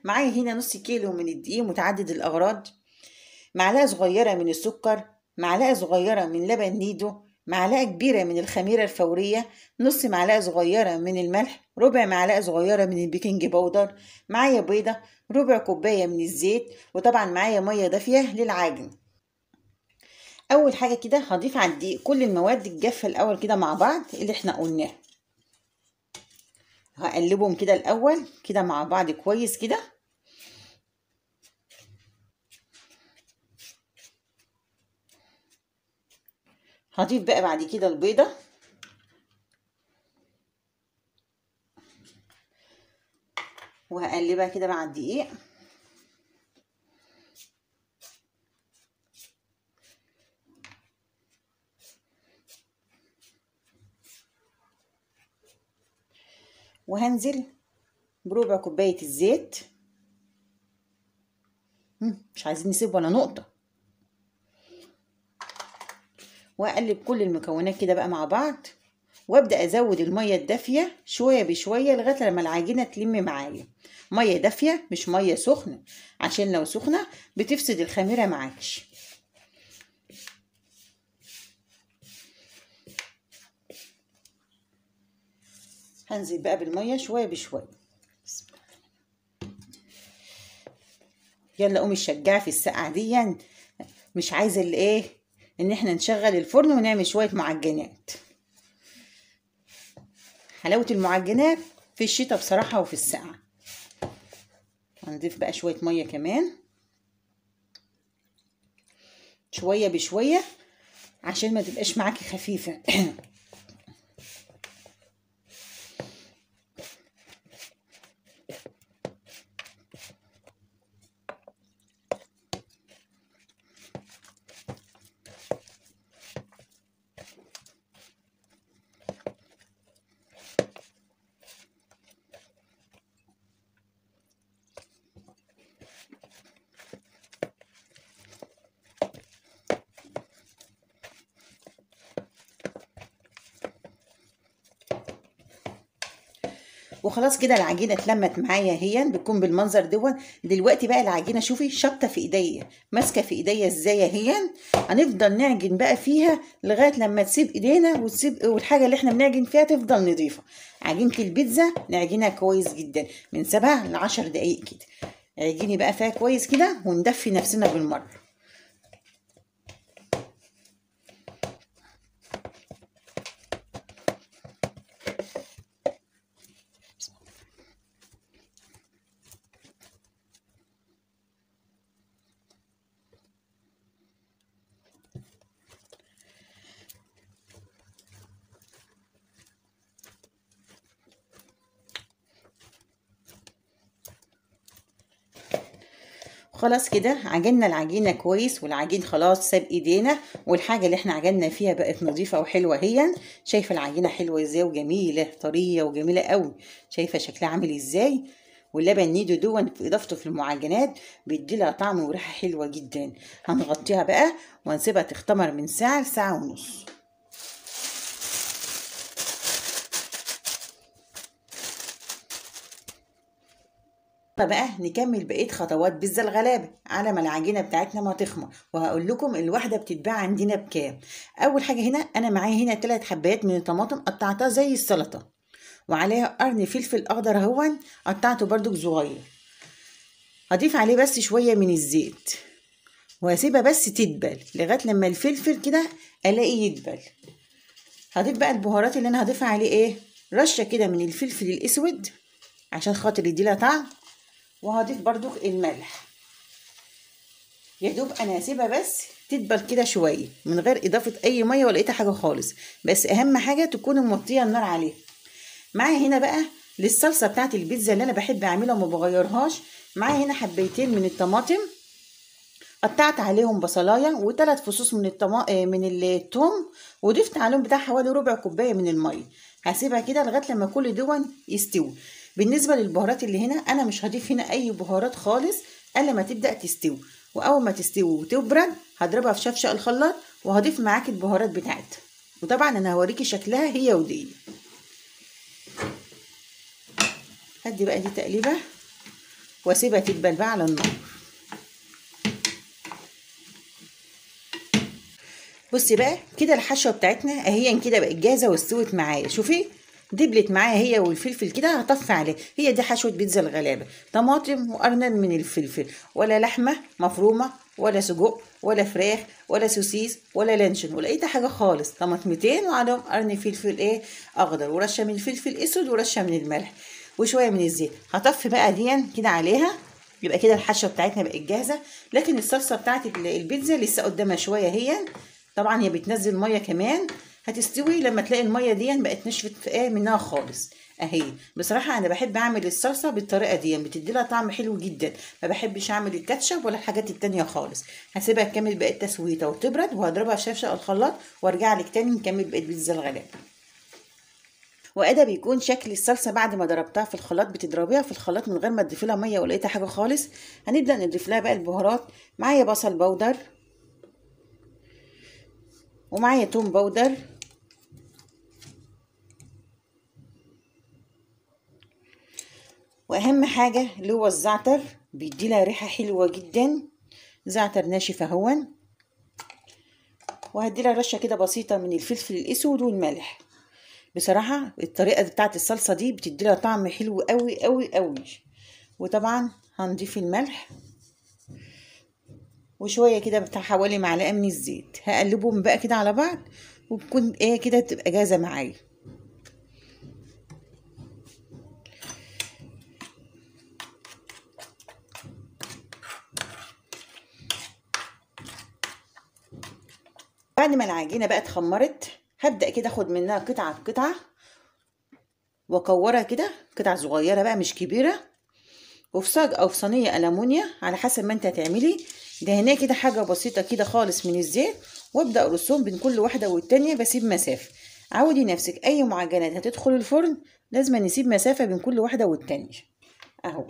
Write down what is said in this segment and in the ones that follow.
معايا هنا نص كيلو من الدقيق متعدد الأغراض، معلقة صغيرة من السكر، معلقة صغيرة من لبن نيدو، معلقة كبيرة من الخميرة الفورية، نص معلقة صغيرة من الملح، ربع معلقة صغيرة من البيكنج باودر، معايا بيضة، ربع كوباية من الزيت، وطبعا معايا مية دافية للعجن. أول حاجة كده هضيف على الدقيق كل المواد الجافة الأول كده مع بعض اللي احنا قلناها. هقلبهم كده الأول كده مع بعض كويس كده. هضيف بقى بعد كده البيضة، وهقلبها كده مع الدقيق. وهنزل بربع كوباية الزيت، مش عايزين نسيب ولا نقطة. وأقلب كل المكونات كده بقى مع بعض، وابدأ أزود المية الدافية شوية بشوية لغاية لما العجينة تلم معايا. مية دافية مش مية سخنة، عشان لو سخنة بتفسد الخميرة معاكش. هنزل بقى بالمية شوية بشوية. يلا قومي الشجاعة في السقعة دي، مش عايزة الايه ان احنا نشغل الفرن ونعمل شوية معجنات. حلاوة المعجنات في الشتاء بصراحة وفي السقعة. هنضيف بقى شوية مية كمان شوية بشوية عشان ما تبقاش معاكي خفيفة. وخلاص كده العجينه اتلمت معايا، هي بتكون بالمنظر دون. دلوقتي بقى العجينه شوفي شابطه في ايديا، ماسكه في ايديا ازاي هي. هنفضل نعجن بقى فيها لغايه لما تسيب ايدينا وتسيب، والحاجه اللي احنا بنعجن فيها تفضل نضيفه. عجينه البيتزا نعجنها كويس جدا من 7 ل 10 دقايق كده. عجيني بقى فيها كويس كده وندفي نفسنا بالمره. خلاص كده عجننا العجينه كويس، والعجين خلاص ساب ايدينا، والحاجه اللي احنا عجننا فيها بقت نظيفه وحلوه هي. شايفه العجينه حلوه ازاي وجميله طريه وجميله قوي. شايفه شكلها عامل ازاي. واللبن نيدو دون في اضافته في المعجنات بيديلها طعم وريحه حلوه جدا. هنغطيها بقى ونسيبها تختمر من ساعه لساعه ونص. بقى نكمل بقيه خطوات بيتزا الغلابه على ما العجينه بتاعتنا ما تخمر، وهقول لكم الواحده بتتباع عندنا بكام. اول حاجه هنا انا معايا هنا 3 حبات من الطماطم قطعتها زي السلطه، وعليها قرن فلفل اخضر اهون قطعته برضو صغير. هضيف عليه بس شويه من الزيت، وهسيبها بس تدبل لغايه لما الفلفل كده الاقي يدبل. هضيف بقى البهارات اللي انا هضيفها عليه ايه، رشه كده من الفلفل الاسود عشان خاطر يديلها طعم، وهضيف برضو الملح. يا دوب انا هسيبها بس تدبل كده شويه من غير اضافه اي ميه ولا اي حاجه خالص، بس اهم حاجه تكون موطيه النار عليه. معايا هنا بقى للصلصه بتاعت البيتزا اللي انا بحب اعملها وما بغيرهاش، معايا هنا حبيتين من الطماطم قطعت عليهم بصلايه و3 فصوص من الثوم، وضفت عليهم بتاع حوالي ربع كوبايه من الميه. هسيبها كده لغايه لما كل دون يستوي. بالنسبه للبهارات اللي هنا انا مش هضيف هنا اي بهارات خالص الا ما تبدا تستوي، واول ما تستوي وتبرد هضربها في شفشق الخلاط وهضيف معاكي البهارات بتاعتها. وطبعا انا هوريكي شكلها هي ودي. هدي بقى دي تقليبه واسيبها تدبل بقى على النار. بصي بقى كده الحشوه بتاعتنا اهي كده بقت جاهزه واستوت معايا. شوفي دبلت معايا هي والفلفل كده. هطفي عليه. هي دي حشوه بيتزا الغلابه، طماطم وقرن من الفلفل، ولا لحمه مفرومه ولا سجق ولا فراخ ولا سوسيس ولا لانشون ولا اي حاجه خالص. طماطمتين وعليهم قرن فلفل ايه اخضر، ورشه من الفلفل الاسود، ورشه من الملح، وشويه من الزيت. هطفي بقى دي كده عليها. يبقى كده الحشوه بتاعتنا بقت جاهزه. لكن الصلصه بتاعت البيتزا لسه قدامها شويه. هي طبعا هي بتنزل ميه كمان. هتستوي لما تلاقي الميه دي بقت نشفت منها خالص اهي. بصراحه انا بحب اعمل الصلصه بالطريقه دي، بتدي لها طعم حلو جدا. ما بحبش اعمل الكاتشب ولا الحاجات التانية خالص. هسيبها تكمل بقى التسويته وتبرد، وهضربها في شفشق الخلاط وارجع لك تاني نكمل بقى بيتزا الغلابه. وده بيكون شكل الصلصه بعد ما ضربتها في الخلاط. بتضربيها في الخلاط من غير ما تضيفي لها ميه ولا اي حاجه خالص. هنبدا نضيف لها بقى البهارات. معايا بصل بودر، ومعايا توم بودر، واهم حاجه اللي هو الزعتر، بيدي لها ريحه حلوه جدا. زعتر ناشف اهون. وهدي لها رشه كده بسيطه من الفلفل الاسود والملح. بصراحه الطريقه بتاعت الصلصه دي بتدي لها طعم حلو قوي قوي قوي. وطبعا هنضيف الملح وشويه كده بتاع حوالي معلقه من الزيت. هقلبهم بقى كده على بعض وبكون كده تبقى جاهزه معايا. بعد ما العجينه بقى اتخمرت، هبدا كده اخد منها قطعه قطعه واكورها كده قطع صغيره بقى مش كبيره، وفي صاج او في صينيه ألمونيا على حسب ما انت هتعملي. دهنيه كده حاجه بسيطه كده خالص من الزيت، وابدا ارصهم بين كل واحده والتانيه. بسيب مسافه. عودي نفسك اي معجنات هتدخل الفرن لازم نسيب مسافه بين كل واحده والتانيه اهو.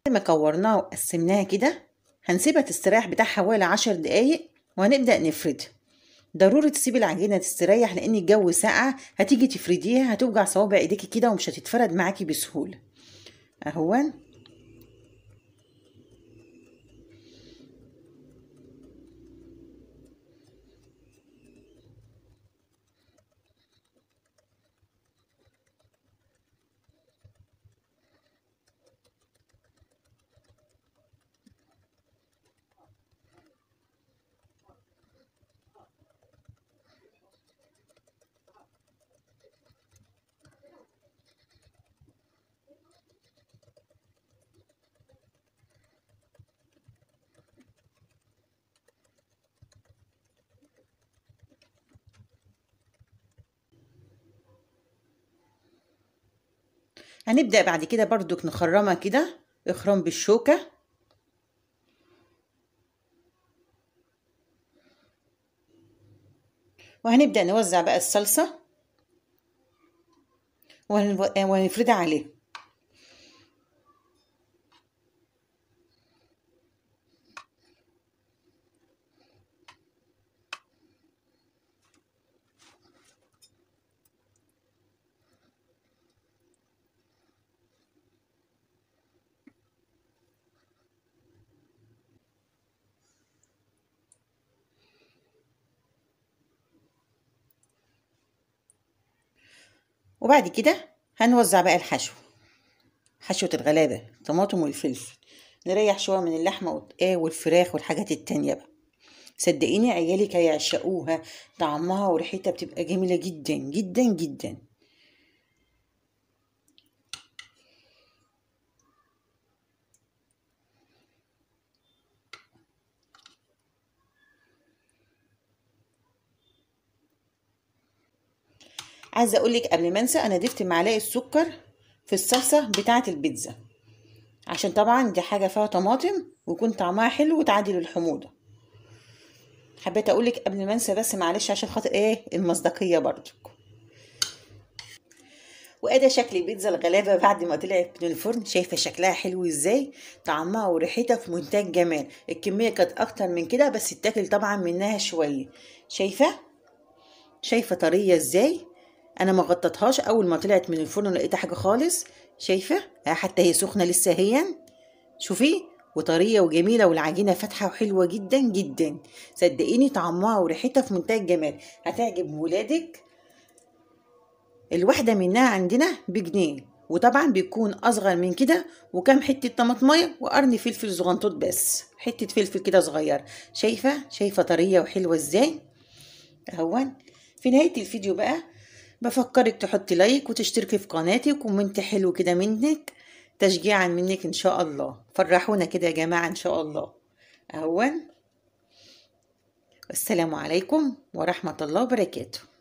بعد ما كورناها وقسمناها كده هنسيبها تستريح بتاع حوالي 10 دقايق، وهنبدأ نفردها. ضروري تسيبي العجينة تستريح لأن الجو ساقعة. هتيجي تفرديها هتوجع صوابع ايديكي كده ومش هتتفرد معاكي بسهولة اهون. هنبدأ بعد كده برضك نخرمها كده اخرام بالشوكة. وهنبدأ نوزع بقى الصلصة وهنفردها عليه. وبعد كده هنوزع بقى الحشو. حشوة الغلابة الطماطم والفلفل. نريح شوية من اللحمة والفراخ والحاجات التانية بقى. صدقيني عيالك هيعشقوها، طعمها وريحتها بتبقى جميلة جدا جدا جدا. عايزه اقول لك قبل ما انسى، انا ضفت معلقه سكر في الصلصه بتاعه البيتزا، عشان طبعا دي حاجه فيها طماطم ويكون طعمها حلو وتعادل الحموضه. حبيت اقول لك قبل ما انسى بس، معلش عشان خاطر ايه المصداقيه برضو. وادي شكل البيتزا الغلابه بعد ما طلعت من الفرن. شايفه شكلها حلو ازاي، طعمها وريحتها في منتهى الجمال. الكميه كانت اكتر من كده بس اتاكل طبعا منها شويه. شايفه طريه ازاي. انا ما غطيتهاش اول ما طلعت من الفرن، لقيتها حاجه خالص. شايفه حتى هي سخنه لسه هي. شوفي، وطريه وجميله، والعجينه فاتحه وحلوه جدا جدا. صدقيني طعمها وريحتها في منتهى الجمال، هتعجب ولادك. الواحده منها عندنا ب1 جنيه، وطبعا بيكون اصغر من كده، وكام حته طماطميه وقرن فلفل صغنطوط، بس حته فلفل كده صغير. شايفه طريه وحلوه ازاي اهون. في نهايه الفيديو بقى بفكرك تحطي لايك وتشتركي في قناتي وكومنت حلو كده منك، تشجيعا منك ان شاء الله. فرحونا كده يا جماعة ان شاء الله اهون. السلام عليكم ورحمة الله وبركاته.